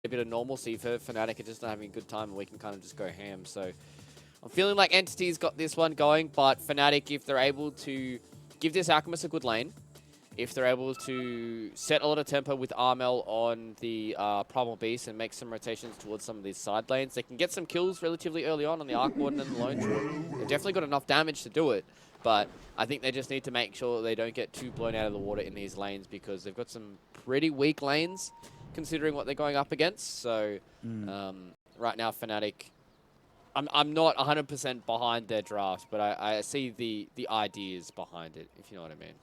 a bit of normalcy for Fnatic are just not having a good time, and we can kind of just go ham. So I'm feeling like Entity's got this one going, but Fnatic, if they're able to give this Alchemist a good lane, if they're able to set a lot of tempo with Armel on the Primal Beast and make some rotations towards some of these side lanes, they can get some kills relatively early on the Arc Warden and the Lone Druid. They've definitely got enough damage to do it, but I think they just need to make sure they don't get too blown out of the water in these lanes because they've got some pretty weak lanes considering what they're going up against. So right now, Fnatic, I'm not 100% behind their draft, but I see the ideas behind it, if you know what I mean.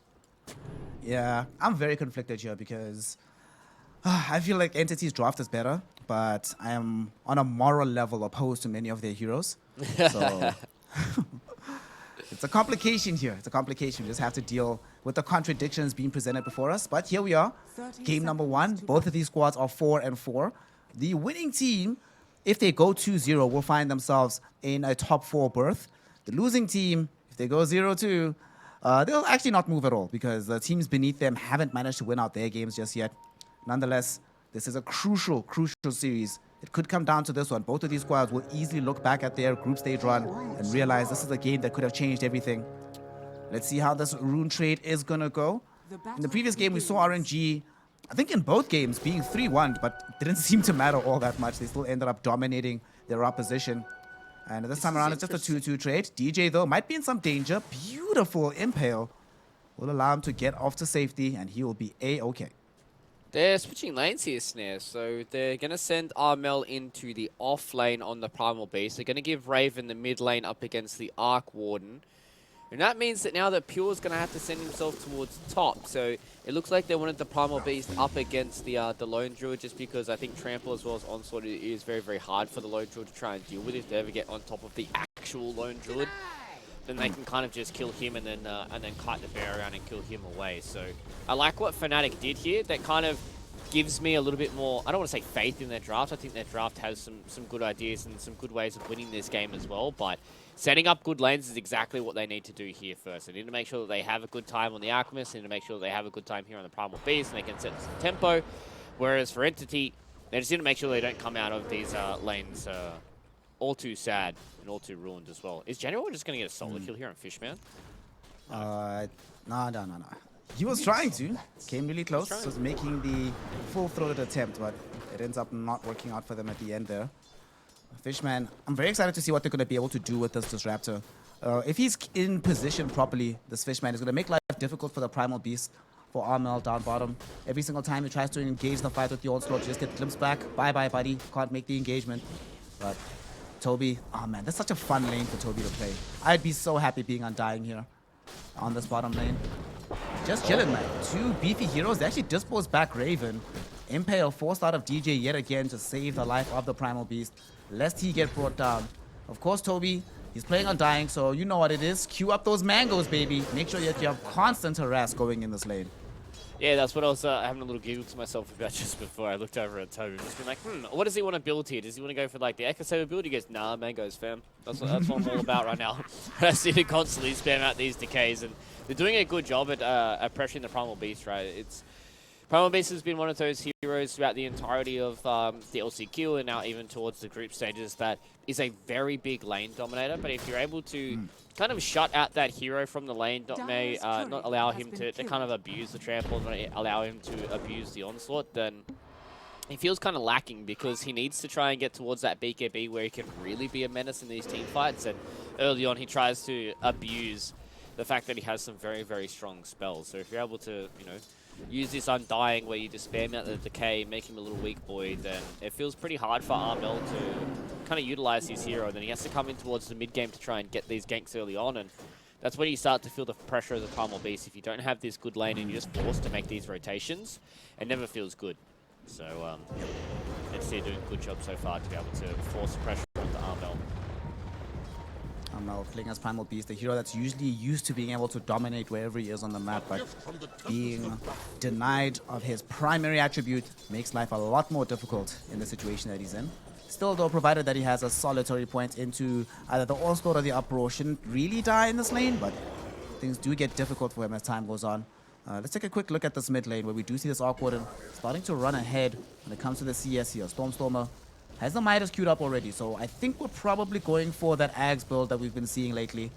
Yeah, I'm very conflicted here because I feel like Entity's draft is better, but I am on a moral level opposed to many of their heroes. So it's a complication here. It's a complication. We just have to deal with the contradictions being presented before us. But here we are, game number 1. Both of these squads are 4-4. The winning team, if they go 2-0, will find themselves in a top 4 berth. The losing team, if they go 0-2, they'll actually not move at all because the teams beneath them haven't managed to win out their games just yet. Nonetheless, this is a crucial series. It could come down to this one. Both of these squads will easily look back at their group stage run and realize this is a game that could have changed everything. Let's see how this rune trade is going to go. In the previous game, we saw RNG, I think in both games, being 3-1, but it didn't seem to matter all that much. They still ended up dominating their opposition. And this time around, it's just a 2-2 trade. DJ, though, might be in some danger. Beautiful impale will allow him to get off to safety, and he will be A-okay. They're switching lanes here, Snare. So they're going to send Armel into the off lane on the Primal Beast. They're going to give Raven the mid lane up against the Arc Warden. And that means that now that Pure's going to have to send himself towards top. So it looks like they wanted the Primal Beast up against the Lone Druid just because I think Trample as well as Onslaught is very, very hard for the Lone Druid to try and deal with if they ever get on top of the actual Lone Druid. Then they can kind of just kill him and then kite the bear around and kill him away. So I like what Fnatic did here. That kind of gives me a little bit more, I don't want to say faith in their draft. I think their draft has some good ideas and some good ways of winning this game as well. But setting up good lanes is exactly what they need to do here first. They need to make sure that they have a good time on the Alchemist. They need to make sure that they have a good time here on the Primal Beast and they can set some tempo. Whereas for Entity, they just need to make sure they don't come out of these lanes all too sad and all too ruined as well. Is General just going to get a solo kill here on Fishman? No. He was trying to. Came really close. Was making the full-throated attempt, but it ends up not working out for them at the end there. Fishman, I'm very excited to see what they're going to be able to do with this Disruptor. If he's in position properly, this Fishman is going to make life difficult for the Primal Beast, for Armel down bottom. Every single time he tries to engage the fight with the Onslaught, you just get glimpsed back. Bye-bye, buddy. Can't make the engagement. But Toby, oh man, that's such a fun lane for Toby to play. I'd be so happy being Undying here on this bottom lane. Just chilling, man. 2 beefy heroes. They actually dispose back Raven. Impale forced out of DJ yet again to save the life of the Primal Beast, lest he get brought down. Of course, Toby, he's playing Undying, so you know what it is. Queue up those mangoes, baby. Make sure that you have constant harass going in this lane. Yeah, that's what I was having a little giggle to myself about just before I looked over at Toby. Just been like, what does he want to build here? Does he want to go for like the Echo Saber build? He goes, nah, mangoes, fam. That's what I'm all about right now. I see him constantly spam out these decays, and they're doing a good job at pressuring the Primal Beast, right? Primal Beast has been one of those heroes throughout the entirety of the LCQ and now even towards the group stages that is a very big lane dominator. But if you're able to kind of shut out that hero from the lane, not allow him to kind of abuse the trample, not allow him to abuse the onslaught, then he feels kind of lacking because he needs to try and get towards that BKB where he can really be a menace in these team fights. And early on, he tries to abuse the fact that he has some very, very strong spells. So if you're able to, use this Undying where you just spam out the decay, make him a little weak boy, then it feels pretty hard for Armel to kind of utilize his hero. Then he has to come in towards the mid game to try and get these ganks early on, and that's when you start to feel the pressure of the Primal Beast. If you don't have this good lane and you're just forced to make these rotations, it never feels good. So NC doing a good job so far to be able to force pressure onto Armel. Armel playing as Primal Beast, a hero that's usually used to being able to dominate wherever he is on the map, but being denied of his primary attribute makes life a lot more difficult in the situation that he's in. Still, though, provided that he has a solitary point into either the Onslaught or the Uproar, shouldn't really die in this lane, but things do get difficult for him as time goes on. Let's take a quick look at this mid lane where we do see this Arc Warden starting to run ahead when it comes to the CS here. Stormstormer has the Midas queued up already, so I think we're probably going for that Ags build that we've been seeing lately.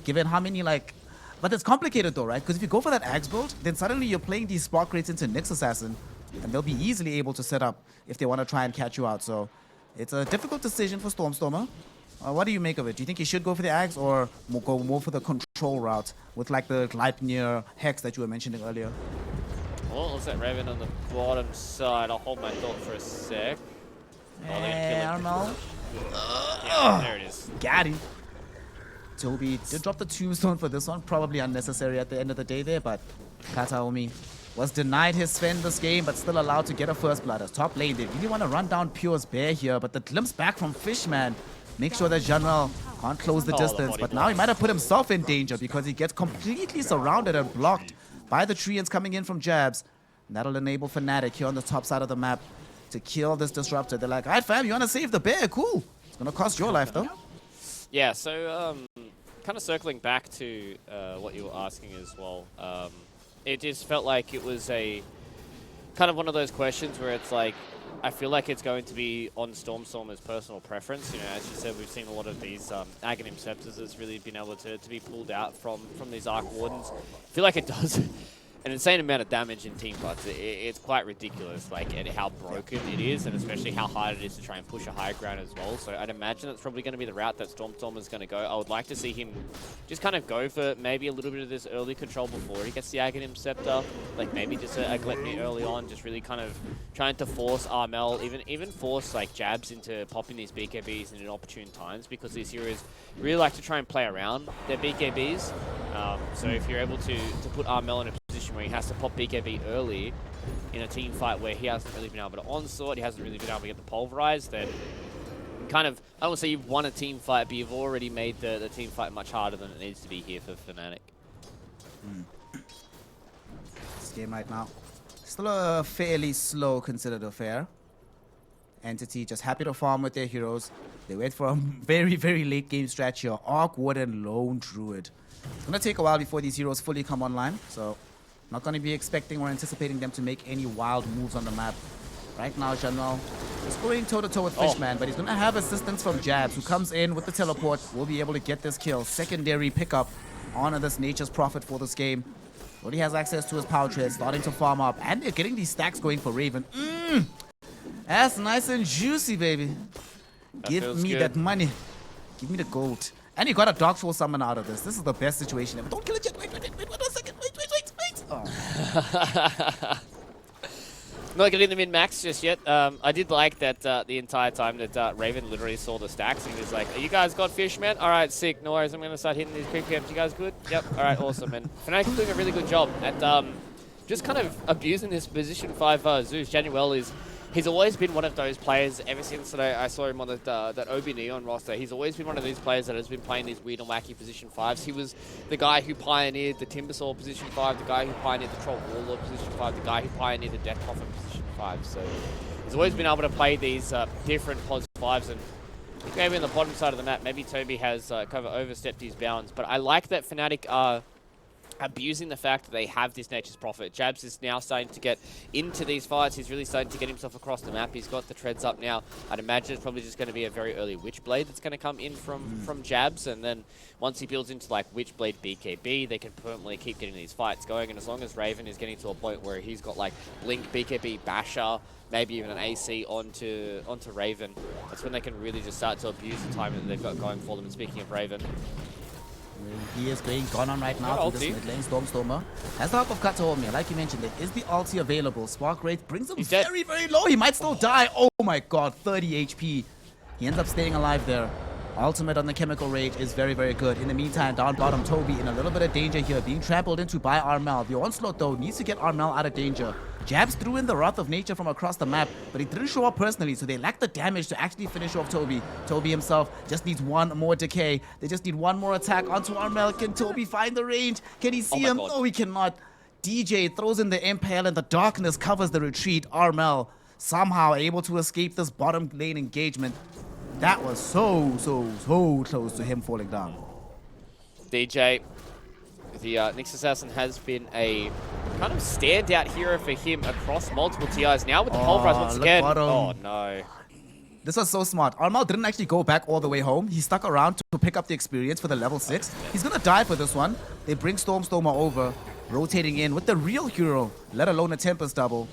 Given how many, like... But it's complicated though, right? Because if you go for that Ags build, then suddenly you're playing these spark rates into Nyx Assassin, and they'll be easily able to set up if they want to try and catch you out. So it's a difficult decision for Stormstormer. What do you make of it? Do you think he should go for the Ags or go more for the control route with like the Gleipnir Hex that you were mentioning earlier? Well, looks like Raven on the bottom side. I'll hold my thought for a sec. I don't know. Yeah, there it is. Got him. Toby did drop the tombstone for this one. Probably unnecessary at the end of the day there, but Kataomi was denied his Sven this game, but still allowed to get a first blood. As top lane, they really want to run down Pure's Bear here, but the glimpse back from Fishman make sure that General can't close the distance. But now he might have put himself in danger because he gets completely surrounded and blocked by the Treants coming in from Jabs. And that'll enable Fnatic here on the top side of the map to kill this disruptor. They're like, all right, fam, you want to save the bear? Cool. It's going to cost your life, though. Yeah, so kind of circling back to what you were asking as well. It just felt like it was a kind of one of those questions where it's like, I feel like it's going to be on Stormstormer's personal preference. You know, as you said, we've seen a lot of these Aghanim Scepters that's really been able to be pulled out from these Arc Wardens. I feel like it does an insane amount of damage in team fights. It's quite ridiculous, like, and how broken it is, and especially how hard it is to try and push a high ground as well. So I'd imagine that's probably going to be the route that Stormstormer's going to go. I would like to see him just kind of go for maybe a little bit of this early control before he gets the Aghanim Scepter. Like maybe just a Gleipnir early on, just really kind of trying to force Armel, even force like Jabs into popping these BKBs in inopportune times, because these heroes really like to try and play around their BKBs. So if you're able to put Armel in a position where he has to pop BKB early in a team fight where he hasn't really been able to onslaught, he hasn't really been able to get the pulverize, then kind of, I don't want to say you've won a team fight, but you've already made the team fight much harder than it needs to be here for Fnatic. This game right now, still a fairly slow considered affair. Entity just happy to farm with their heroes. They wait for a very, very late game stretch here. Arc Warden, Lone Druid. It's going to take a while before these heroes fully come online, so not going to be expecting or anticipating them to make any wild moves on the map. Right now, General is going toe-to-toe with Fishman, but he's going to have assistance from Jabs, who comes in with the teleport. Will be able to get this kill. Secondary pickup on this Nature's Prophet for this game. Already has access to his power trade, starting to farm up, and they're getting these stacks going for Raven. That's nice and juicy, baby. Give me that money. Give me the gold. And you got a Dark Soul summon out of this. This is the best situation ever. Don't kill it yet. Wait 1 second. Wait. Oh. Not getting them in max just yet. I did like that the entire time that Raven literally saw the stacks and he was like, "You guys got fish, man? All right, sick. No worries. I'm going to start hitting these PPMs. You guys good? Yep. All right, awesome." And Fnatic doing a really good job at just kind of abusing this position 5 Zeus. Januel he's always been one of those players ever since that I saw him on that OB Neon roster. He's always been one of these players that has been playing these weird and wacky position 5s. He was the guy who pioneered the Timbersaw position 5, the guy who pioneered the Troll Warlord position 5, the guy who pioneered the Death Coffin position 5. So he's always been able to play these different pos 5s, and maybe on the bottom side of the map, maybe Toby has kind of overstepped his bounds. But I like that Fnatic are abusing the fact that they have this Nature's Prophet. Jabs is now starting to get into these fights. He's really starting to get himself across the map. He's got the treads up now. I'd imagine it's probably just going to be a very early Witchblade that's going to come in from Jabs, and then once he builds into like Witchblade BKB, they can permanently keep getting these fights going. And as long as Raven is getting to a point where he's got like Blink, BKB, Basher, maybe even an AC onto Raven, that's when they can really just start to abuse the time that they've got going for them. And speaking of Raven, he is going on right now through this mid lane. Stormstormer has the help of Kataomi. Like you mentioned, there is the ulti available. Spark rate brings him very, very low. He might still die. Oh my god, 30 HP. He ends up staying alive there. Ultimate on the Chemical Rage is very, very good. In the meantime, down bottom, Toby in a little bit of danger here, being trampled into by Armel. The Onslaught, though, needs to get Armel out of danger. Jabs threw in the Wrath of Nature from across the map, but he didn't show up personally, so they lack the damage to actually finish off Toby. Toby himself just needs one more decay. They just need one more attack onto Armel. Can Toby find the range? Can he see him? God. No, he cannot. DJ throws in the Impale, and the darkness covers the retreat. Armel somehow able to escape this bottom lane engagement. That was so close to him falling down. DJ the Nyx Assassin has been a kind of standout hero for him across multiple TIs. Now with the pulverize once again. Oh no. This was so smart. Armal didn't actually go back all the way home. He stuck around to pick up the experience for the level 6. He's gonna die for this one. They bring Stormer over, rotating in with the real hero, let alone a Tempest double.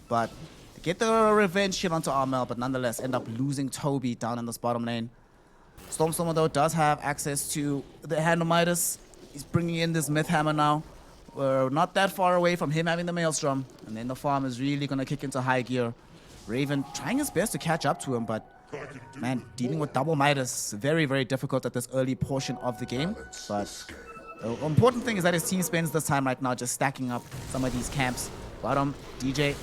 But they get the revenge shit onto Armal, but nonetheless end up losing Toby down in this bottom lane. Stormer though does have access to the Hand of Midas. He's bringing in this Myth Hammer now. We're not that far away from him having the Maelstrom. And then the farm is really gonna kick into high gear. Raven trying his best to catch up to him, but man, dealing with double Midas, very, very difficult at this early portion of the game. But the important thing is that his team spends this time right now just stacking up some of these camps. Bottom, DJ,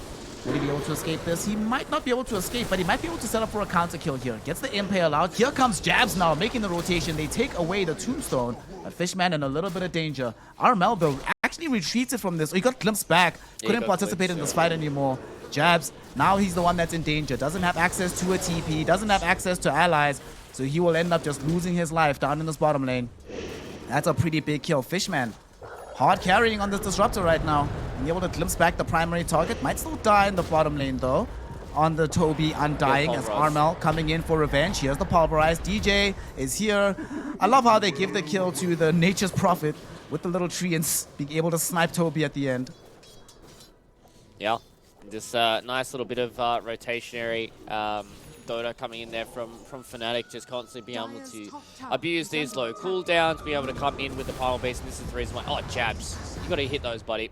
will he be able to escape this? He might not be able to escape, but he might be able to set up for a counter kill here. Gets the Impale out. Here comes Jabs now, making the rotation. They take away the Tombstone. A Fishman in a little bit of danger. Armel, though, actually retreated from this. He got glimpsed back. Couldn't participate in this fight anymore. Jabs, now he's the one that's in danger. Doesn't have access to a TP, doesn't have access to allies, so he will end up just losing his life down in this bottom lane. That's a pretty big kill. Fishman, hard carrying on this Disruptor right now. Being able to glimpse back the primary target. Might still die in the bottom lane though. On the Toby, undying as Armel coming in for revenge. Here's the Pulverize. DJ is here. I love how they give the kill to the Nature's Prophet with the little tree and being able to snipe Toby at the end. Yeah. This nice little bit of rotationary Dota coming in there from Fnatic, just constantly being able to abuse these low cooldowns, be able to come in with the Primal Beast, and this is the reason why. Oh, Jabs. You got to hit those, buddy.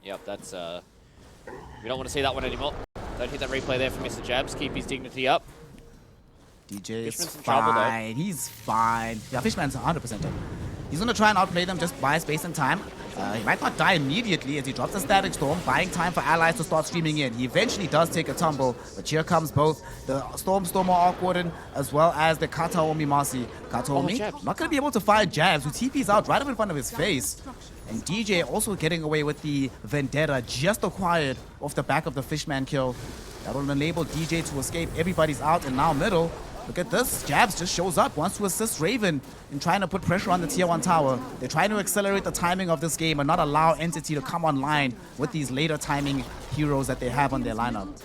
Yep, that's... we don't want to see that one anymore. Don't hit that replay there for Mr. Jabs. Keep his dignity up. DJ is fine. He's fine. Yeah, Fishman's 100% dead. He's going to try and outplay them just by space and time. He might not die immediately as he drops a Static Storm, buying time for allies to start streaming in. He eventually does take a tumble, but here comes both the Stormer Arc Warden as well as the Kataomi Marcy. Kataomi not going to be able to find Jabs, who TP's out right up in front of his face. And DJ also getting away with the Vendetta just acquired off the back of the Fishman kill. That will enable DJ to escape. Everybody's out, and now middle. Look at this. Jabs just shows up, wants to assist Raven in trying to put pressure on the tier 1 tower. They're trying to accelerate the timing of this game and not allow Entity to come online with these later timing heroes that they have on their lineup.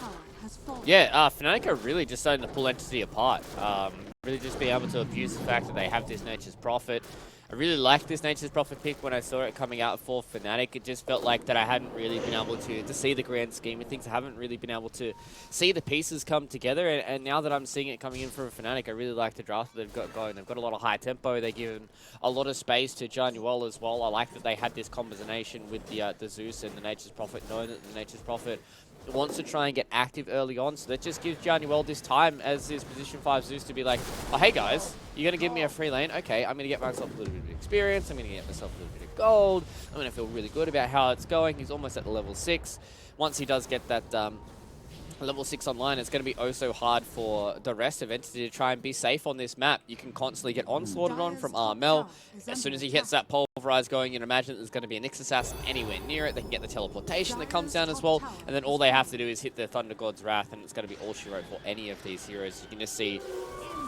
Yeah, Fnatic are really just starting to pull Entity apart. Really just being able to abuse the fact that they have this Nature's Prophet. I really liked this Nature's Prophet pick when I saw it coming out for Fnatic. It just felt like that I hadn't really been able to see the grand scheme of things. I haven't really been able to see the pieces come together. And now that I'm seeing it coming in for Fnatic, I really like the draft that they've got going. They've got a lot of high tempo. They've given a lot of space to Januel as well. I like that they had this combination with the Zeus and the Nature's Prophet, knowing that the Nature's Prophet wants to try and get active early on, so that just gives Januel this time as his position 5 Zeus to be like, oh, hey guys, you're going to give me a free lane? Okay, I'm going to get myself a little bit of experience, I'm going to get myself a little bit of gold, I'm going to feel really good about how it's going. He's almost at the level 6. Once he does get that level 6 online, it's going to be oh so hard for the rest of Entity to try and be safe on this map. You can constantly get onslaughted on from Armel. As soon as he hits that pulverize going, you can imagine there's going to be a Nyx Assassin anywhere near it. They can get the teleportation that comes down as well, and then all they have to do is hit the Thunder God's Wrath, and it's going to be all she wrote for any of these heroes. You can just see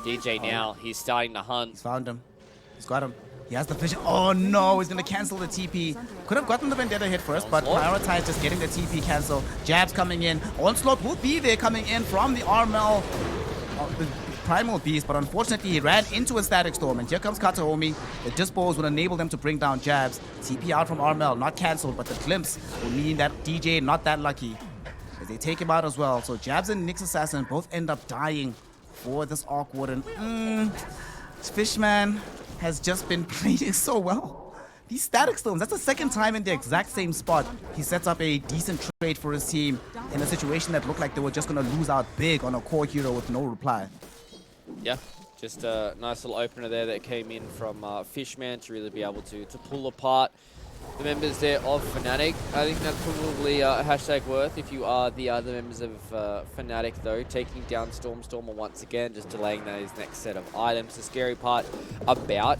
DJ now, he's starting to hunt. He's found him. He's got him. He has the vision. Oh no, he's going to cancel the TP. Could have gotten the Vendetta hit first, but prioritized just getting the TP cancel. Jabs coming in. Onslaught will be there coming in from the Armel, the Primal Beast, but unfortunately he ran into a Static Storm. And here comes Kataomi. The Dispose will enable them to bring down Jabs. TP out from Armel, not cancelled, but the glimpse will mean that DJ not that lucky, as they take him out as well. So Jabs and Nyx Assassin both end up dying for this Arc Warden. Fishman has just been playing so well. These Static Storms, that's the second time in the exact same spot he sets up a decent trade for his team in a situation that looked like they were just going to lose out big on a core hero with no reply. Yeah, just a nice little opener there that came in from Fishman to really be able to pull apart the members there of Fnatic. I think that's probably a hashtag worth if you are the other members of Fnatic, though. Taking down Stormer once again, just delaying those next set of items. The scary part about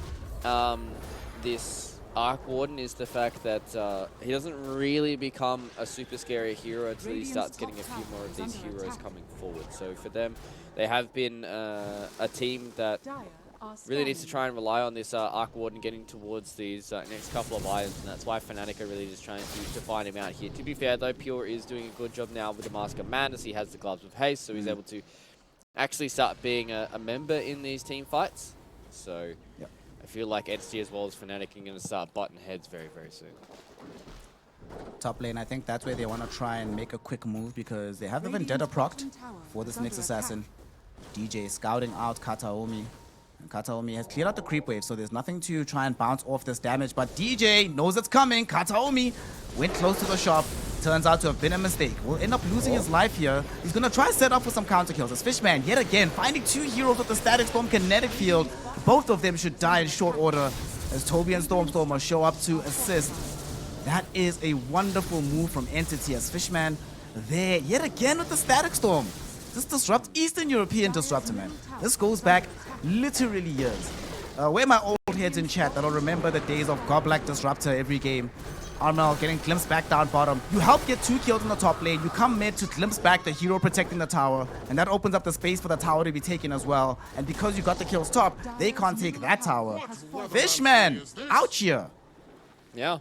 this Arc Warden is the fact that he doesn't really become a super scary hero until he starts getting a few more of these heroes coming forward. So for them, they have been a team that really needs to try and rely on this Arc Warden getting towards these next couple of items, and that's why Fnatic are really just trying to find him out here. To be fair though, Pure is doing a good job now with the Mask of Madness. He has the Gloves of Haste, so he's able to actually start being a member in these team fights. So I feel like Entity as well as Fnatic are going to start butting heads very, very soon. Top lane, I think that's where they want to try and make a quick move because they have the Vendetta procced for this Nyx Assassin. DJ scouting out Kataomi. And Kataomi has cleared out the creep wave, so there's nothing to try and bounce off this damage. But DJ knows it's coming. Kataomi went close to the shop. Turns out to have been a mistake. Will end up losing his life here. He's going to try set up for some counter kills. As Fishman, yet again, finding two heroes with the Static Storm Kinetic Field. Both of them should die in short order as Toby and Stormstormer show up to assist. That is a wonderful move from Entity as Fishman there yet again with the Static Storm. This disrupt Eastern European disruptor, man. This goes back literally years. Where my old heads in chat that'll remember the days of Goblack Disruptor every game. Armel getting glimpsed back down bottom. You help get 2 kills in the top lane. You come mid to glimpse back the hero protecting the tower. And that opens up the space for the tower to be taken as well. And because you got the kills top, they can't take that tower. Fishman, out here. Yeah.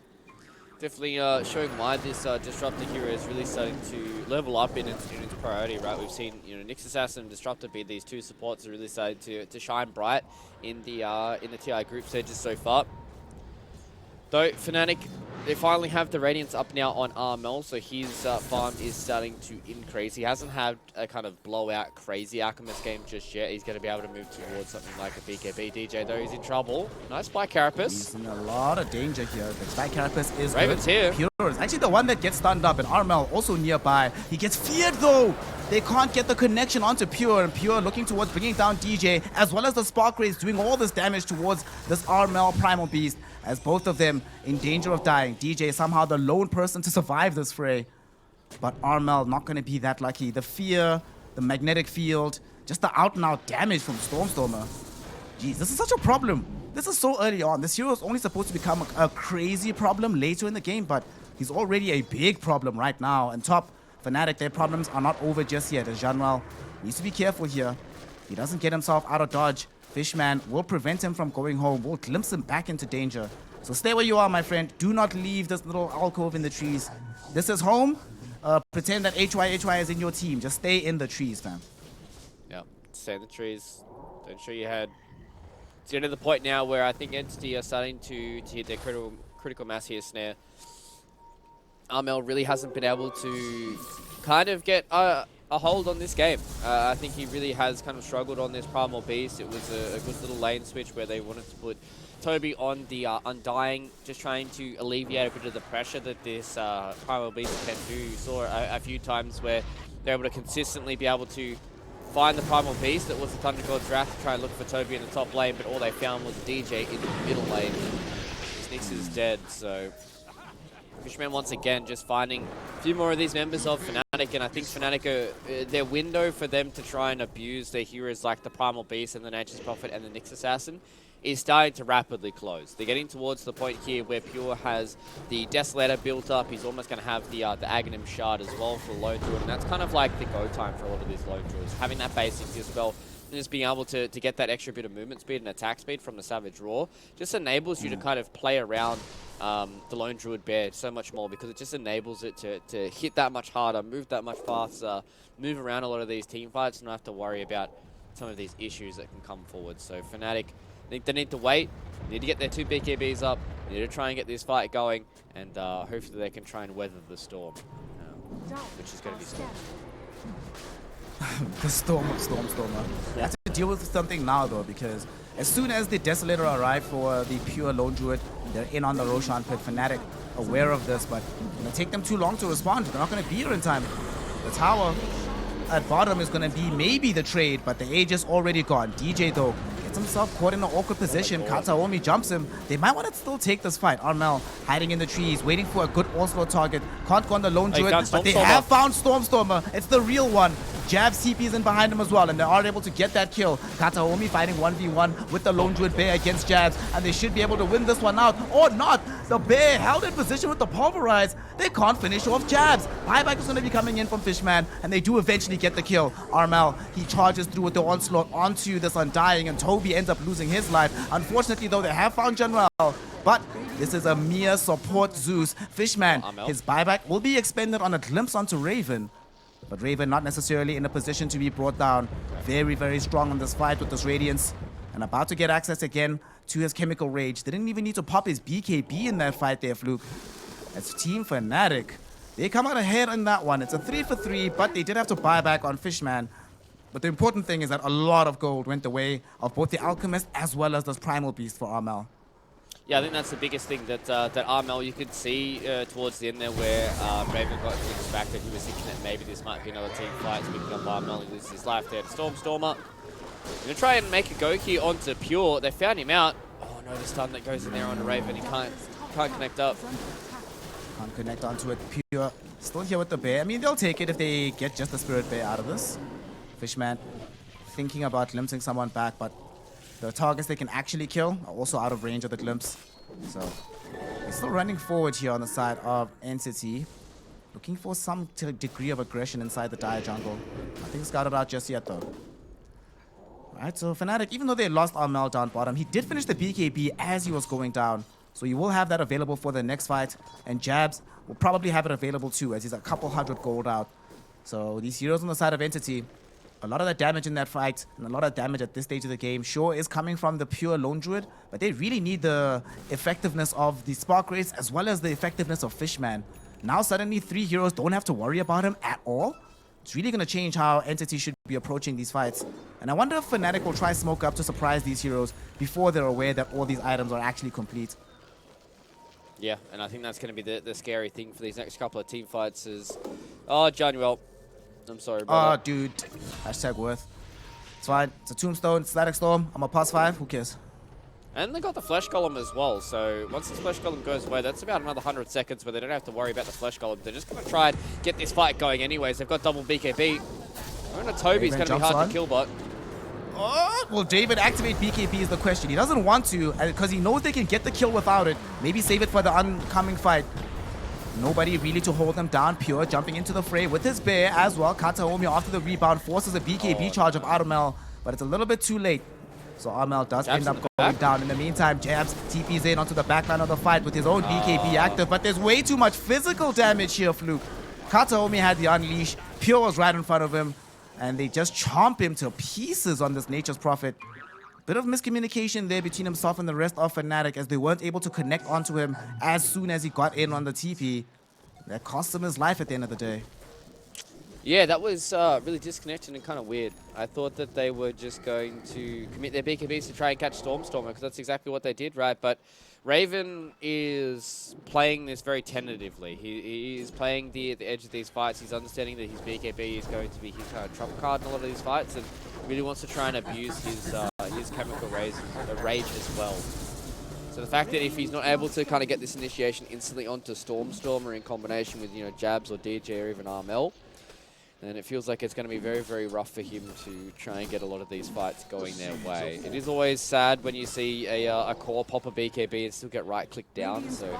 Definitely showing why this Disruptor hero is really starting to level up in its priority, right? We've seen, Nyx Assassin and Disruptor be these two supports that are really starting to shine bright in the TI group stages so far. Though Fnatic, they finally have the Radiance up now on Armel, so his farm is starting to increase. He hasn't had a kind of blowout crazy Alchemist game just yet. He's going to be able to move towards something like a BKB. DJ though, he's in trouble. Nice by Carapace. He's in a lot of danger here. The spy Carapace is Raven's here. Pure is actually the one that gets stunned up, and Armel also nearby. He gets feared though. They can't get the connection onto Pure, and Pure looking towards bringing down DJ, as well as the Spark Rays doing all this damage towards this Armel Primal Beast, as both of them in danger of dying. DJ somehow the lone person to survive this fray, but Armel not going to be that lucky. The fear, the magnetic field, just the out-and-out damage from Stormstormer. Jeez, this is such a problem. This is so early on. This hero is only supposed to become a crazy problem later in the game, but he's already a big problem right now. And top, Fnatic, their problems are not over just yet. As Janwell needs to be careful here. He doesn't get himself out of dodge. Fishman will prevent him from going home, will glimpse him back into danger. So stay where you are, my friend. Do not leave this little alcove in the trees. This is home. Pretend that HY is in your team. Just stay in the trees, fam. Yeah, stay in the trees. Don't show your head. It's getting to the point now where I think Entity are starting to hit their critical mass here, Snare. Armel really hasn't been able to kind of get a hold on this game. I think he really has kind of struggled on this Primal Beast. It was a good little lane switch where they wanted to put Toby on the Undying, just trying to alleviate a bit of the pressure that this Primal Beast can do. You saw a few times where they're able to consistently be able to find the Primal Beast that was the Thunder God's Wrath to try and look for Toby in the top lane, but all they found was DJ in the middle lane. Nyx is dead, so Fishman once again just finding a few more of these members of Fnatic, and I think Fnatic, their window for them to try and abuse their heroes like the Primal Beast and the Nature's Prophet and the Nyx Assassin is starting to rapidly close. They're getting towards the point here where Pure has the Desolator built up. He's almost going to have the Aghanim Shard as well for Lone Druid, and that's kind of like the go time for a lot of these Lone Druids. Having that basic dispel and just being able to get that extra bit of movement speed and attack speed from the Savage Roar just enables you to kind of play around the Lone Druid Bear so much more, because it just enables it to hit that much harder, move that much faster, move around a lot of these team fights, and not have to worry about some of these issues that can come forward. So Fnatic, I think they need to wait, need to get their 2 BKBs up, need to try and get this fight going, and hopefully they can try and weather the storm, which is going to be Storm. The storm of Stormstormer. They have to deal with something now though, because as soon as the Desolator arrive for the Pure Lone Druid, they're in on the Roshan pit. Fnatic aware of this, but it's going to take them too long to respond. They're not going to be here in time. The tower at bottom is going to be maybe the trade, but the age is already gone. DJ though gets himself caught in an awkward position. Kataomi jumps him. They might want to still take this fight. Armel hiding in the trees, waiting for a good onslaught target. Can't go on the Lone Druid, but they have found Stormstormer. It's the real one. Jabs TPs in behind him as well, and they are able to get that kill. Kataomi fighting 1v1 with the Lone Druid Bear against Jabs, and they should be able to win this one out, or not. The Bear held in position with the Pulverize. They can't finish off Jabs. Buyback is going to be coming in from Fishman, and they do eventually get the kill. Armel, he charges through with the onslaught onto this Undying, and Toby ends up losing his life. Unfortunately, though, they have found General, but this is a mere support Zeus. Fishman, his buyback will be expended on a glimpse onto Raven. But Raven not necessarily in a position to be brought down. Very, very strong in this fight with this Radiance. And about to get access again to his Chemical Rage. They didn't even need to pop his BKB in that fight there, Fluke. As Team Fnatic, they come out ahead in that one. It's a 3-for-3, but they did have to buy back on Fishman. But the important thing is that a lot of gold went the way of both the Alchemist as well as this Primal Beast for Armel. Yeah, I think that's the biggest thing that that Armel, you could see towards the end there where Raven got things back, that he was thinking that maybe this might be another team fight, picking up Armel, he loses his life there to Stormer. Gonna try and make a go here onto Pure. They found him out. Oh no, the stun that goes in there on the Raven, he can't connect up. Can't connect onto it. Pure still here with the Bear. I mean, they'll take it if they get just the Spirit Bear out of this. Fishman thinking about glimpsing someone back, but the targets they can actually kill are also out of range of the glimpse. So they're still running forward here on the side of Entity. Looking for some degree of aggression inside the Dire jungle. Nothing scouted out just yet though. Alright, so Fnatic, even though they lost Armel down bottom, he did finish the BKB as he was going down. So you will have that available for the next fight. And Jabs will probably have it available too, as he's a couple hundred gold out. So these heroes on the side of Entity, a lot of the damage in that fight, and a lot of damage at this stage of the game, sure, is coming from the pure Lone Druid, but they really need the effectiveness of the Spark Race as well as the effectiveness of Fishman. Now suddenly 3 heroes don't have to worry about him at all. It's really going to change how Entity should be approaching these fights. And I wonder if Fnatic will try smoke up to surprise these heroes before they're aware that all these items are actually complete. Yeah, and I think that's going to be the scary thing for these next couple of team fights is... Oh, Januel. I'm sorry, brother. Oh, dude. Hashtag worth. It's fine. It's a Tombstone, Static Storm. I'm a +5. Who cares? And they got the Flesh Golem as well, so once the Flesh Golem goes away, that's about another 100 seconds where they don't have to worry about the Flesh Golem. They're just going to try and get this fight going anyways. They've got double BKB. Toby's going to be hard to kill, but... Oh, will David activate BKB is the question. He doesn't want to, because he knows they can get the kill without it. Maybe save it for the oncoming fight. Nobody really to hold them down. Pure jumping into the fray with his Bear as well. Kataomi after the rebound forces a BKB charge of Armel, but it's a little bit too late. So Armel does end up going down. In the meantime, Jabs TPs in onto the backline of the fight with his own BKB active, but there's way too much physical damage here, Fluke. Kataomi had the unleash. Pure was right in front of him, and they just chomp him to pieces on this Nature's Prophet. Bit of miscommunication there between himself and the rest of Fnatic, as they weren't able to connect onto him as soon as he got in on the TP. That cost him his life at the end of the day. Yeah, that was really disconnected and kind of weird. I thought that they were just going to commit their BKBs to try and catch Stormer, because that's exactly what they did, right? But Raven is playing this very tentatively. He is playing the edge of these fights. He's understanding that his BKB is going to be his kind of trump card in a lot of these fights, and really wants to try and abuse his chemical rage as well. So the fact that if he's not able to kind of get this initiation instantly onto Stormer in combination with, you know, Jabs or DJ or even Armel, then it feels like it's going to be very, very rough for him to try and get a lot of these fights going their way. It is always sad when you see a core pop a BKB and still get right-clicked down. So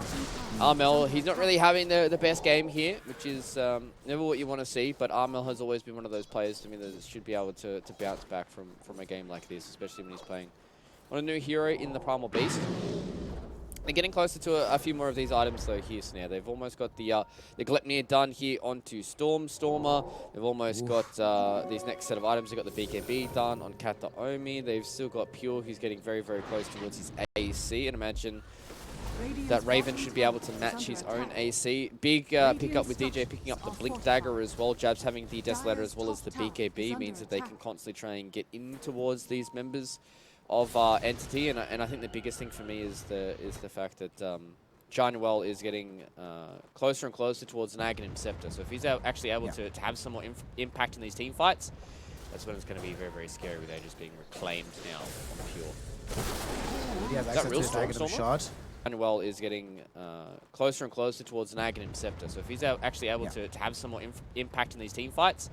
Armel, he's not really having the best game here, which is never what you want to see, but Armel has always been one of those players to me that should be able to bounce back from a game like this, especially when he's playing on a new hero in the Primal Beast. They're getting closer to a few more of these items though here, Snare. They've almost got the Gleipnir done here onto Stormer. They've almost got these next set of items. They've got the BKB done on Kataomi. They've still got Pure, who's getting very, very close towards his AC. And imagine that Raven should be able to match his own AC. Big pickup with DJ picking up the Blink Dagger as well. Jabs having the Desolator as well as the BKB means that they can constantly try and get in towards these members of Entity, and I think the biggest thing for me is the fact that Januel is getting closer and closer towards an Aghanim Scepter. So if he's actually able to have some more impact in these team fights, that's when it's going to be very, very scary with Aegis being reclaimed now on Pure. He has access to his Aghanim shot. Januel is getting closer and closer towards an Aghanim Scepter. So if he's actually able to have some more impact in these team fights,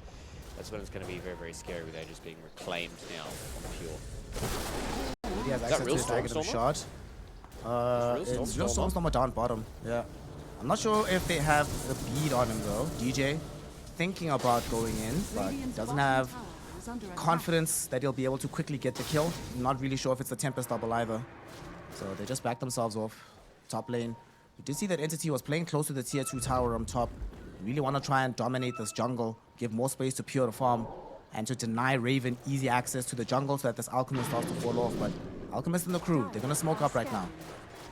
that's when it's going to be very, very scary with Aegis being reclaimed now on Pure. He has Is that access real to his targeted Stormstormer? shot. It's real Stormstormer down bottom. Yeah. I'm not sure if they have the bead on him though. DJ thinking about going in, but doesn't have confidence that he'll be able to quickly get the kill. Not really sure if it's the Tempest double either. So they just backed themselves off. Top lane. We did see that Entity was playing close to the tier 2 tower on top. Really want to try and dominate this jungle, give more space to Pure to farm, and to deny Raven easy access to the jungle so that this Alchemist starts to fall off. But Alchemist and the crew, they're going to smoke up right now.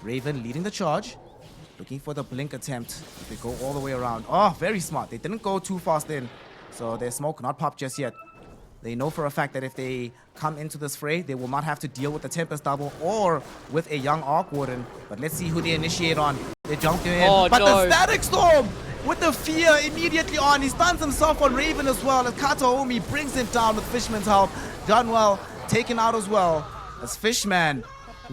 Raven leading the charge, looking for the blink attempt. They go all the way around. Oh, very smart. They didn't go too fast in, so their smoke not popped just yet. They know for a fact that if they come into this fray, they will not have to deal with the Tempest double or with a young Arc Warden. But let's see who they initiate on. They jump in. Oh, but no. the Static Storm with the fear immediately on. He stuns himself on Raven as well. As Kataomi brings him down with Fishman's help. Done well. Taken out as well. As Fishman.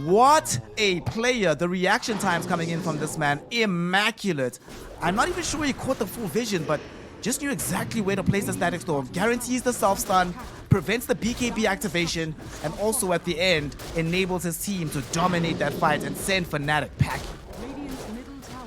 What a player. The reaction times coming in from this man. Immaculate. I'm not even sure he caught the full vision, but just knew exactly where to place the Static Storm. Guarantees the self-stun, prevents the BKB activation, and also at the end, enables his team to dominate that fight and send Fnatic packing.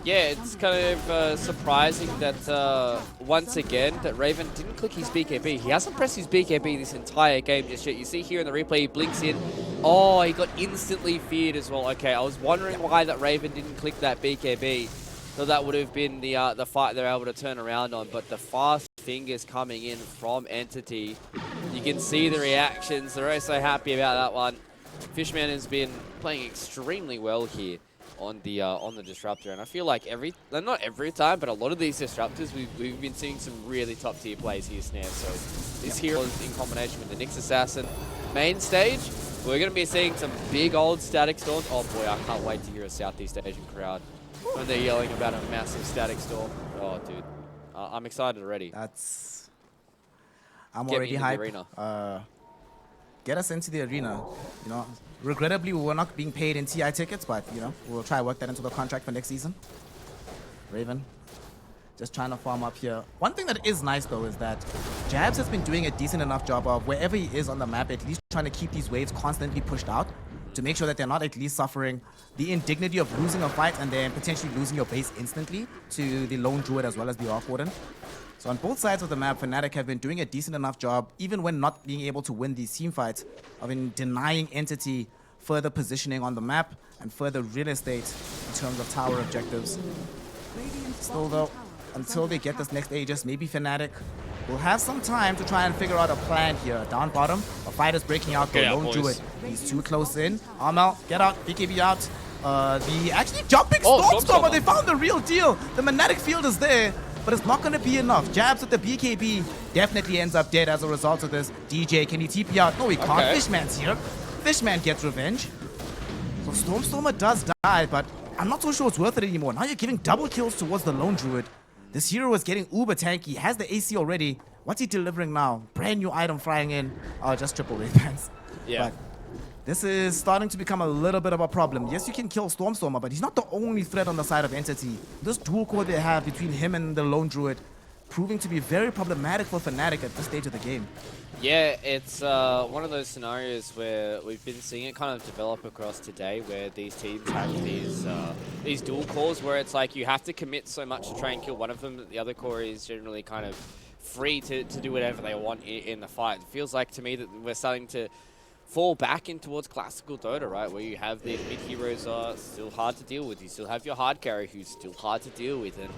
Yeah, it's kind of surprising that once again that Raven didn't click his BKB. He hasn't pressed his BKB this entire game just yet. You see here in the replay, he blinks in. Oh, he got instantly feared as well. Okay, I was wondering why that Raven didn't click that BKB. So that would have been the fight they're able to turn around on. But the fast fingers coming in from Entity, you can see the reactions. They're so happy about that one. Fishman has been playing extremely well here on the disruptor, and I feel like not every time, but a lot of these disruptors we've been seeing some really top tier plays here, Snare. So this hero in combination with the Nyx Assassin main stage, we're going to be seeing some big old Static Storms. Oh boy, I can't wait to hear a Southeast Asian crowd when they're yelling about a massive Static Storm. Oh dude, I'm excited already. I'm Get already me into the hyped. arena. Get us into the arena. You know, regrettably, we were not being paid in TI tickets, but you know, we'll try to work that into the contract for next season. Raven, just trying to farm up here. One thing that is nice though is that Jabs has been doing a decent enough job of wherever he is on the map, at least trying to keep these waves constantly pushed out to make sure that they're not at least suffering the indignity of losing a fight and then potentially losing your base instantly to the Lone Druid as well as the Arc Warden. So on both sides of the map, Fnatic have been doing a decent enough job, even when not being able to win these team fights, of denying Entity further positioning on the map and further real estate in terms of tower objectives. Still though, until they get this next Aegis, maybe Fnatic will have some time to try and figure out a plan here. Down bottom, a fight is breaking out. The Lone Druid, he's too close in. Armel, get out, BKB out. The actually jumping Stormstormer, they found the real deal. The Magnetic field is there, but it's not going to be enough. Jabs with the BKB definitely ends up dead as a result of this. DJ, can he TP out? No, he can't. Okay. Fishman's here. Fishman gets revenge. So Stormstormer does die, but I'm not so sure it's worth it anymore. Now you're giving double kills towards the Lone Druid. This hero is getting uber tanky, has the AC already. What's he delivering now? Brand new item flying in. Oh, just triple wave bands. Yeah. But this is starting to become a little bit of a problem. Yes, you can kill Stormstormer, but he's not the only threat on the side of Entity. This dual core they have between him and the Lone Druid proving to be very problematic for Fnatic at this stage of the game. Yeah, it's one of those scenarios where we've been seeing it kind of develop across today, where these teams have these dual cores where it's like you have to commit so much to try and kill one of them that the other core is generally kind of free to do whatever they want in the fight. It feels like to me that we're starting to fall back in towards classical Dota, right? Where you have these mid-heroes are still hard to deal with. You still have your hard carry who's still hard to deal with. And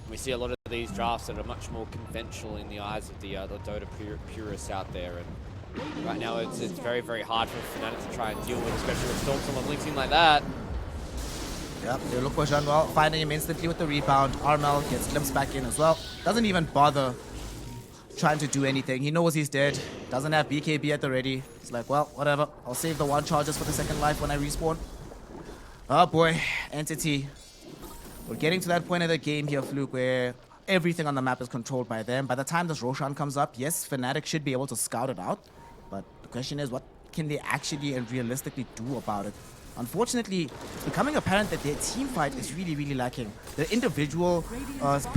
we see a lot of these drafts that are much more conventional in the eyes of the Dota purists out there. And right now it's very, very hard for Fnatic to try and deal with, especially with Stormstormer blinks in like that. Yep, they look for Jean-Well, finding him instantly with the rebound. Armel gets glimpsed back in as well. Doesn't even bother trying to do anything. He knows he's dead. Doesn't have BKB at the ready. He's like, well, whatever. I'll save the one charges for the second life when I respawn. Oh boy, Entity. We're getting to that point of the game here, Fluke, where everything on the map is controlled by them. By the time this Roshan comes up, yes, Fnatic should be able to scout it out. But the question is, what can they actually and realistically do about it? Unfortunately, it's becoming apparent that their team fight is really, really lacking. Their individual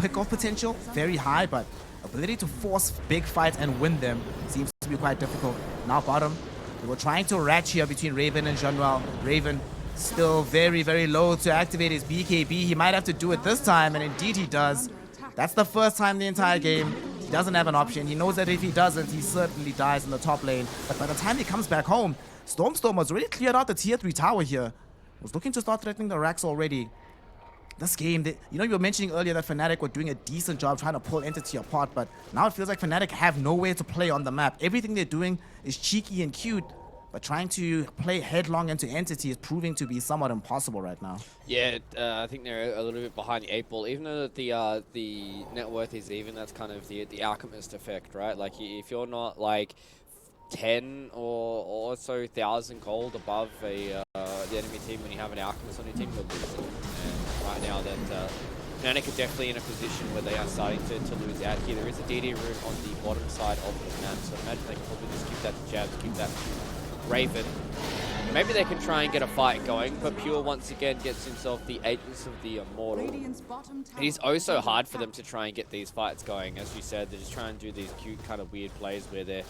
pick-off potential, very high, but ability to force big fights and win them seems to be quite difficult. Now bottom, they were trying to ratch here between Raven and Jean-Well. Raven still very, very low to activate his BKB. He might have to do it this time, and indeed he does. That's the first time the entire game. He doesn't have an option. He knows that if he doesn't, he certainly dies in the top lane. But by the time he comes back home, Storm's already cleared out the tier 3 tower here. Was looking to start threatening the racks already. This game, you know, you were mentioning earlier that Fnatic were doing a decent job trying to pull Entity apart, but now it feels like Fnatic have nowhere to play on the map. Everything they're doing is cheeky and cute, but trying to play headlong into Entity is proving to be somewhat impossible right now. Yeah, I think they're a little bit behind the 8 ball. Even though the net worth is even, that's kind of the Alchemist effect, right? Like, if you're not like 10 or so thousand gold above the enemy team when you have an Alchemist on your team, you're losing. And right now that Fnatic are definitely in a position where they are starting to lose out here. There is a DD rune on the bottom side of the map, so I imagine they can probably just keep that to Jabs, keep that to Raven. Maybe they can try and get a fight going, but Pure once again gets himself the Agents of the Immortal. It is oh so hard for them to try and get these fights going. As you said, they're just trying to do these cute kind of weird plays where they're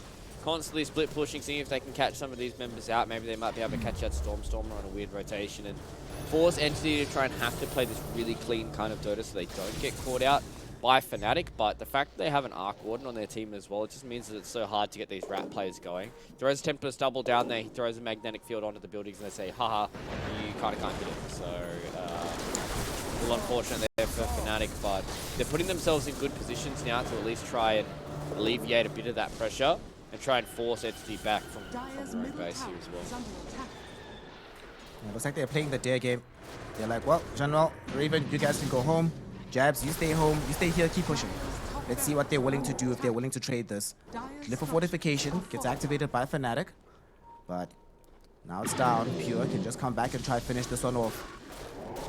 constantly split pushing, seeing if they can catch some of these members out. Maybe they might be able to catch out Stormer on a weird rotation and force Entity to try and have to play this really clean kind of Dota so they don't get caught out by Fnatic. But the fact that they have an Arc Warden on their team as well, it just means that it's so hard to get these rat players going. Throws a Tempest double down there, he throws a Magnetic Field onto the buildings and they say, haha, you kind of can't hit it. So, a little unfortunate there for Fnatic, but they're putting themselves in good positions now to at least try and alleviate a bit of that pressure and try and force Entity back from their own base here as well. Yeah, looks like they're playing the dare game. They're like, well, General, Raven, you guys can go home. Jabs, you stay home. You stay here, keep pushing. Let's see what they're willing to do, if they're willing to trade this. Clip of Fortification gets activated by Fnatic. But now it's down. Pure can just come back and try to finish this one off.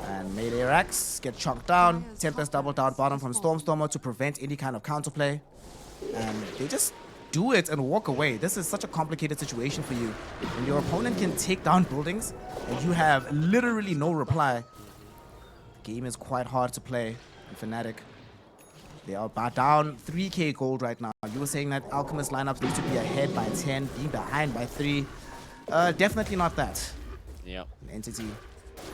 And Melee Racks get chunked down. Tempest double down bottom from Stormer to prevent any kind of counterplay. And they just do it and walk away. This is such a complicated situation for you. When your opponent can take down buildings and you have literally no reply, the game is quite hard to play in Fnatic. They are down 3k gold right now. You were saying that Alchemist lineups need to be ahead by 10, being behind by 3. Definitely not that. Yeah. Entity.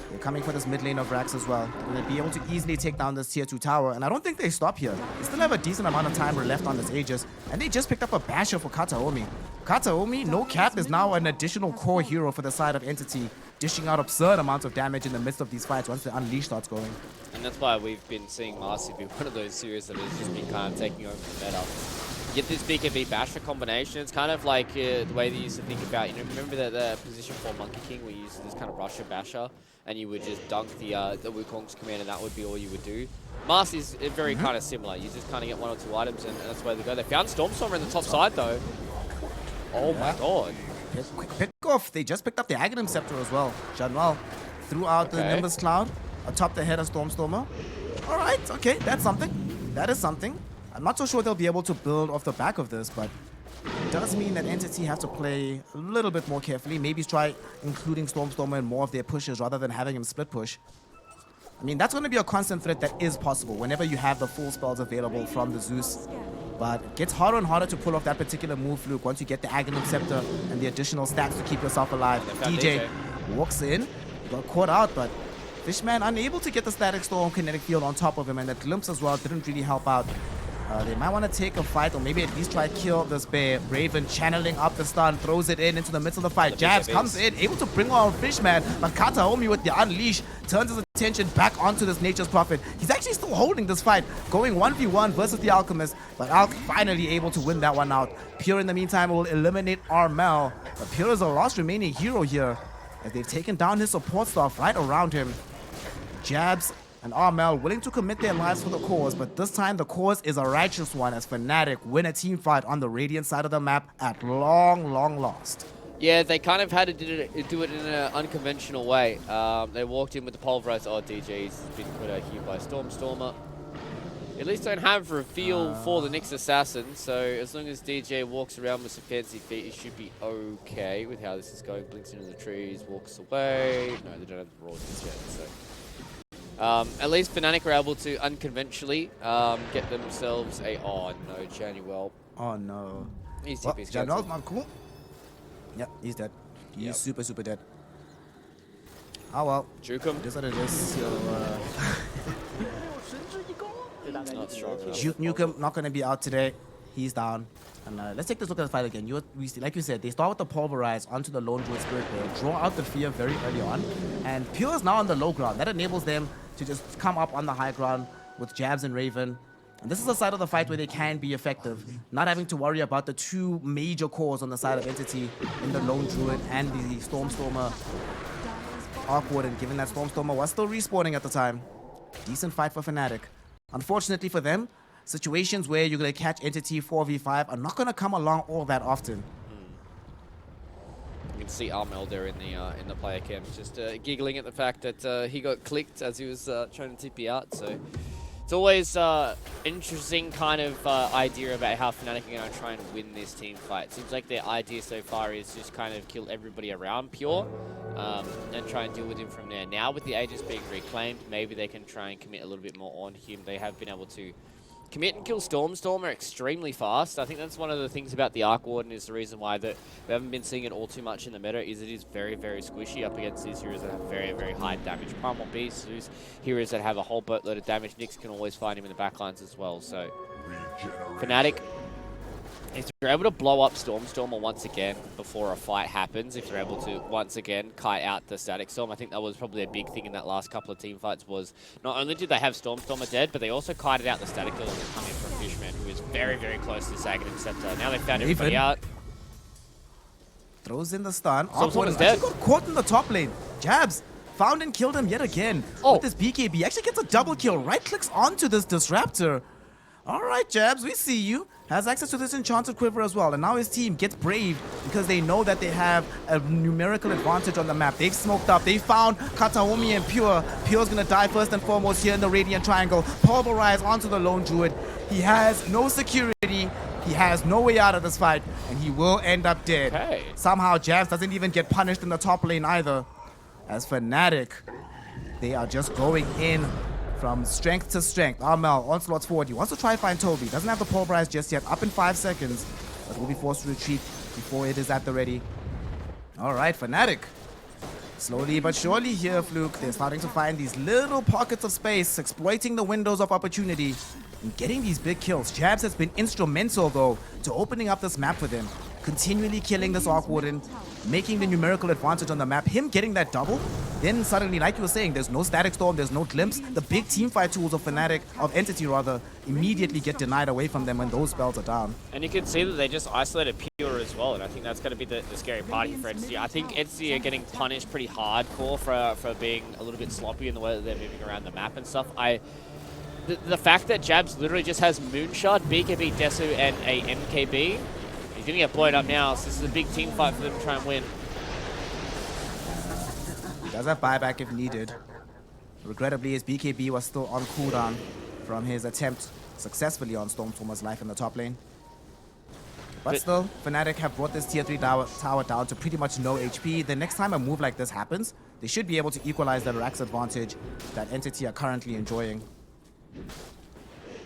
They're coming for this mid lane of Rax as well. They're going to be able to easily take down this tier 2 tower. And I don't think they stop here. They still have a decent amount of time left on this Aegis. And they just picked up a basher for Kataomi. Kataomi, no cap, is now an additional core hero for the side of Entity, dishing out absurd amounts of damage in the midst of these fights once the Unleash starts going. And that's why we've been seeing Marcy be one of those series that has just been kind of taking over the meta. You get this BKB Basher combination. It's kind of like the way they used to think about, you know, remember the position for Monkey King where you used this kind of Russia Basher and you would just dunk the Wukong's command and that would be all you would do. Marcy's very kind of similar. You just kind of get 1 or 2 items and that's where they go. They found Stormer in the top side though. Oh my god. Quick pick off. They just picked up the Aghanim Scepter as well. Jean-Well threw out the Nimbus Cloud atop the head of Stormer. Alright, okay, that's something. That is something. I'm not so sure they'll be able to build off the back of this, but it does mean that Entity have to play a little bit more carefully. Maybe try including Stormer in more of their pushes rather than having him split push. I mean, that's going to be a constant threat that is possible whenever you have the full spells available from the Zeus. But it gets harder and harder to pull off that particular move, Luke, once you get the Aghanim Scepter and the additional stacks to keep yourself alive. DJ walks in, got caught out, but Fishman unable to get the Static Storm Kinetic Field on top of him, and that glimpse as well didn't really help out. They might want to take a fight or maybe at least try to kill this bear. Raven channeling up the stun, throws it into the midst of the fight. Jabs comes in, able to bring on Fishman, but Kataomi with the Unleash turns his attention back onto this Nature's Prophet. He's actually still holding this fight, going 1v1 versus the Alchemist, but Alch finally able to win that one out. Pure in the meantime will eliminate Armel, but Pure is a last remaining hero here as they've taken down his support staff right around him. Jabs and Armel willing to commit their lives for the cause, but this time the cause is a righteous one as Fnatic win a team fight on the Radiant side of the map at long last. Yeah, they kind of had to do it in an unconventional way. They walked in with the pulverized. Oh, DJ's been put out here by Stormer. At least don't have reveal for the Nyx Assassin, so as long as DJ walks around with some fancy feet, he should be okay with how this is going. Blinks into the trees, walks away. No, they don't have the raw just yet, so... At least Fnatic are able to unconventionally get themselves a... Oh, no, Januel. Oh, no. He's Well, TP's Januel's cancelled. not cool. Yeah, he's dead. He's Yep. super, super dead. Oh, well. Juke him. It is what it is. So, Not strong enough. Juke Nukem not going to be out today. He's down. And let's take this look at the fight again. Like you said, they start with the Pulverize onto the Lone Druid Spirit Bear, draw out the Fear very early on, and Pure is now on the low ground. That enables them to just come up on the high ground with Jabs and Raven. And this is the side of the fight where they can be effective, not having to worry about the two major cores on the side of Entity in the Lone Druid and the Stormstormer Arc Warden, given that Stormstormer was still respawning at the time. Decent fight for Fnatic. Unfortunately for them, situations where you're going to catch Entity 4v5 are not going to come along all that often. You can see Armel there in the player cam, just giggling at the fact that he got clicked as he was trying to TP out. So it's always interesting kind of idea about how Fnatic are going to try and win this team fight. It seems like their idea so far is just kind of kill everybody around Pure and try and deal with him from there. Now with the Aegis being reclaimed, maybe they can try and commit a little bit more on him. They have been able to commit and kill Stormstormer extremely fast. I think that's one of the things about the Arc Warden is the reason why that we haven't been seeing it all too much in the meta is it is very, very squishy up against these heroes that have very, very high damage. Primal Beasts, who's heroes that have a whole boatload of damage. Nyx can always find him in the backlines as well. So Fnatic, if they're able to blow up Stormstormer once again before a fight happens, if they're able to once again kite out the Static Storm, I think that was probably a big thing in that last couple of team fights was not only did they have Stormstormer dead, but they also kited out the Static Storm coming from Fishman, who is very, very close to Aghanim Scepter. Now they've found everybody out. Throws in the stun. Stormstormer's dead. Got caught in the top lane. Jabs found and killed him yet again. Oh. With this BKB. Actually gets a double kill. Right clicks onto this Disruptor. All right, Jabs, we see you. Has access to this Enchanted Quiver as well. And now his team gets braved because they know that they have a numerical advantage on the map. They've smoked up. They found Kataomi and Pure. Pure's going to die first and foremost here in the Radiant Triangle. Pulverize onto the Lone Druid. He has no security. He has no way out of this fight. And he will end up dead. Okay. Somehow, Jabs doesn't even get punished in the top lane either. As Fnatic, they are just going in from strength to strength. Armel, onslaughts forward. He wants to try and find Toby. Doesn't have the Pulverize just yet. Up in 5 seconds. But will be forced to retreat before it is at the ready. All right, Fnatic. Slowly but surely here, Fluke. They're starting to find these little pockets of space, exploiting the windows of opportunity and getting these big kills. Jabs has been instrumental, though, to opening up this map for them. Continually killing this Arc Warden, making the numerical advantage on the map. Him getting that double, then suddenly, like you were saying, there's no Static Storm, there's no Glimpse. The big teamfight tools of Fnatic, of Entity rather, immediately get denied away from them when those spells are down. And you can see that they just isolated Pure as well, and I think that's going to be the scary part here for Entity. I think Entity are getting punished pretty hardcore for being a little bit sloppy in the way that they're moving around the map and stuff. The fact that Jabs literally just has Moonshot, BKB, Desu, and a MKB, he's going to get blown up now, so this is a big team fight for them to try and win. He does have buyback if needed. Regrettably, his BKB was still on cooldown from his attempt successfully on Stormstormer's life in the top lane. But still, Fnatic have brought this tier 3 tower down to pretty much no HP. The next time a move like this happens, they should be able to equalize the Rax advantage that Entity are currently enjoying.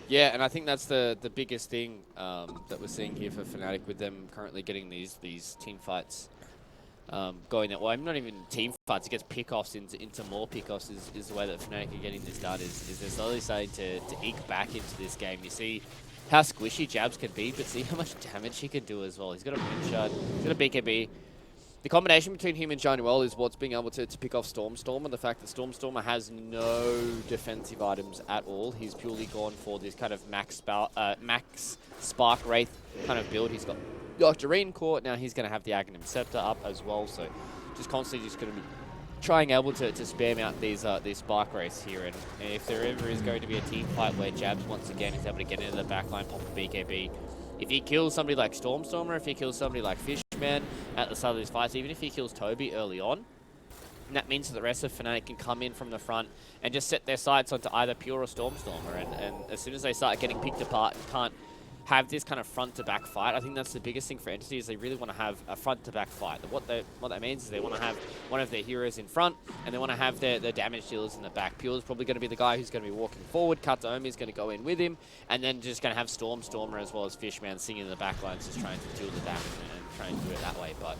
Yeah, and I think that's the biggest thing that we're seeing here for Fnatic with them currently getting these team fights going that way. I'm not even team fights, it gets pickoffs into more pickoffs is the way that Fnatic are getting this done is they're slowly starting to eke back into this game. You see how squishy Jabs can be, but see how much damage he can do as well. He's got a Moonshot, he's got a BKB. The combination between him and Januel is what's being able to pick off Stormstormer, and the fact that Stormstormer has no defensive items at all. He's purely gone for this kind of max Spark Wraith kind of build. He's got Octarine Core, now he's going to have the Aghanim Scepter up as well, so just constantly just going to be trying able to spam out these Spark Wraiths here, and if there ever is going to be a team fight where Jabs once again is able to get into the backline, pop a BKB, if he kills somebody like Stormstormer, if he kills somebody like Fishman at the start of these fights, even if he kills Toby early on, that means that the rest of Fnatic can come in from the front and just set their sights onto either Pure or Stormstormer. And as soon as they start getting picked apart and can't have this kind of front-to-back fight. I think that's the biggest thing for Entity is they really want to have a front-to-back fight. What that means is they want to have one of their heroes in front, and they want to have their damage dealers in the back. Pure's probably going to be the guy who's going to be walking forward. Kataomi is going to go in with him, and then just going to have Stormer as well as Fishman singing in the back lines, just trying to deal the damage and try and do it that way. But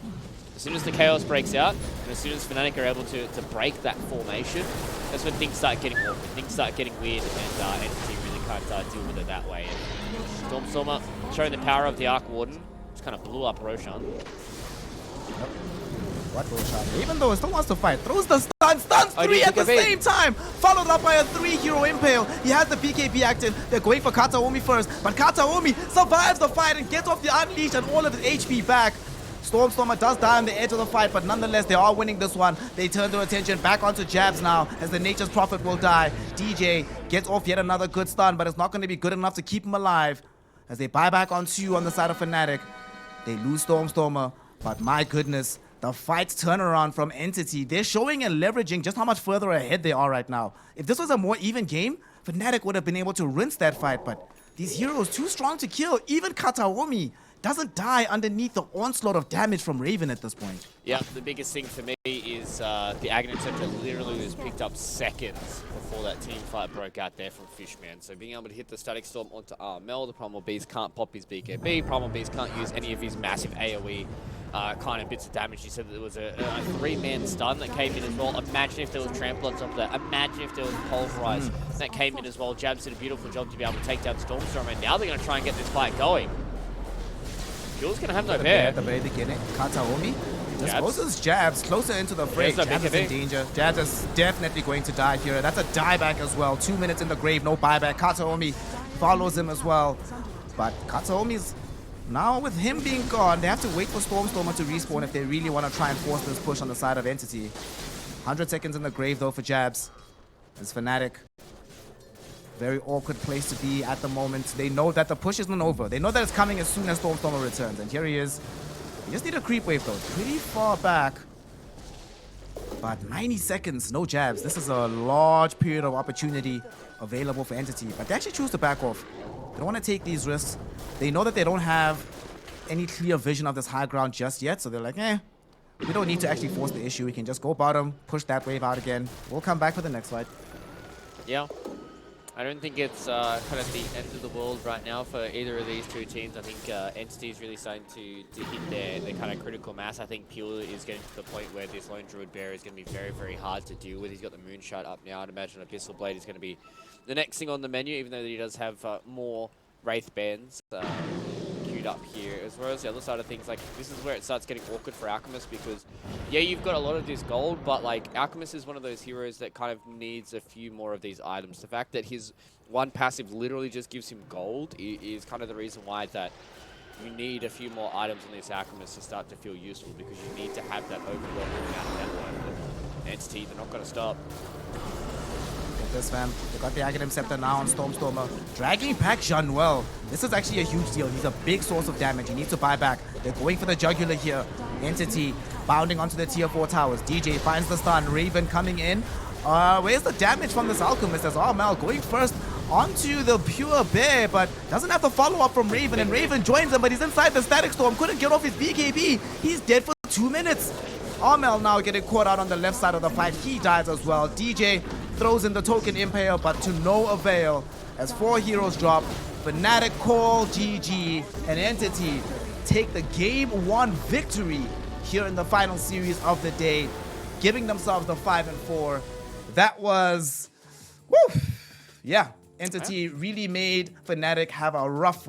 as soon as the chaos breaks out, and as soon as Fnatic are able to break that formation, that's when things start getting awkward, things start getting weird, and Entity really can't deal with it that way. And Stormer showing the power of the Arc Warden, just kind of blew up Roshan. Yep. What Roshan? Even though he still wants to fight, throws the stuns 3 at the same time, followed up by a 3-hero impale. He has the BKB active. They're going for Kataomi first, but Kataomi survives the fight and gets off the Unleash and all of his HP back. Stormer does die on the edge of the fight, but nonetheless, they are winning this one. They turn their attention back onto Jabs now, as the Nature's Prophet will die. DJ gets off yet another good stun, but it's not going to be good enough to keep him alive. As they buy back on 2 on the side of Fnatic, they lose Stormer, but my goodness, the fight's turnaround from Entity. They're showing and leveraging just how much further ahead they are right now. If this was a more even game, Fnatic would have been able to rinse that fight, but these heroes too strong to kill. Even Kataomi doesn't die underneath the onslaught of damage from Raven at this point. Yeah, the biggest thing for me is the Aghanim Scepter literally was picked up seconds before that team fight broke out there from Fishman. So being able to hit the Static Storm onto Armel, the Primal Beast can't pop his BKB, Primal Beast can't use any of his massive AoE kind of bits of damage. He said that there was a 3-man stun that came in as well. Imagine if there was Trample on top of that. Imagine if there was Pulverize that came in as well. Jabs did a beautiful job to be able to take down Stormstorm, and now they're going to try and get this fight going. Jules going to have no pair. At the very beginning, Kataomi disposes Jabs closer into the fray. Jabs is in danger. Jabs is definitely going to die here. That's a dieback as well. 2 minutes in the grave, no buyback. Kataomi follows him as well. But Kataomi's now, with him being gone, they have to wait for Stormer to respawn if they really want to try and force this push on the side of Entity. 100 seconds in the grave though for Jabs. As Fnatic, very awkward place to be at the moment. They know that the push isn't over. They know that it's coming as soon as Stormer returns. And here he is. You just need a creep wave though. Pretty far back. But 90 seconds, no Jabs. This is a large period of opportunity available for Entity. But they actually choose to back off. They don't want to take these risks. They know that they don't have any clear vision of this high ground just yet. So they're like, we don't need to actually force the issue. We can just go bottom, push that wave out again. We'll come back for the next fight. Yeah. I don't think it's kind of the end of the world right now for either of these two teams. I think Entity is really starting to hit their kind of critical mass. I think Pure is getting to the point where this Lone Druid Bear is going to be very, very hard to deal with. He's got the Moonshot up now. I'd imagine Abyssal Blade is going to be the next thing on the menu, even though he does have more Wraith Bands queued up here. As well as the other side of things, like this is where it starts getting awkward for Alchemist because, yeah, you've got a lot of this gold, but like Alchemist is one of those heroes that kind of needs a few more of these items. The fact that his one passive literally just gives him gold is kind of the reason why that you need a few more items on this Alchemist to start to feel useful, because you need to have that overwhelming amount of network. But Entity, they're not going to stop. This fam. They got the Aghanim Scepter now on Stormer. Dragging back Januel. This is actually a huge deal. He's a big source of damage. He needs to buy back. They're going for the jugular here. Entity bounding onto the tier 4 towers. DJ finds the stun. Raven coming in. Where's the damage from this Alchemist? As Armel going first onto the Pure Bear, but doesn't have the follow-up from Raven, and Raven joins him, but he's inside the Static Storm. Couldn't get off his BKB. He's dead for 2 minutes. Armel now getting caught out on the left side of the fight. He dies as well. DJ throws in the token impale, but to no avail as 4 heroes drop. Fnatic call GG, and Entity take the game 1 victory here in the final series of the day, giving themselves the 5-4. That was, woo, yeah. Entity really made Fnatic have a rough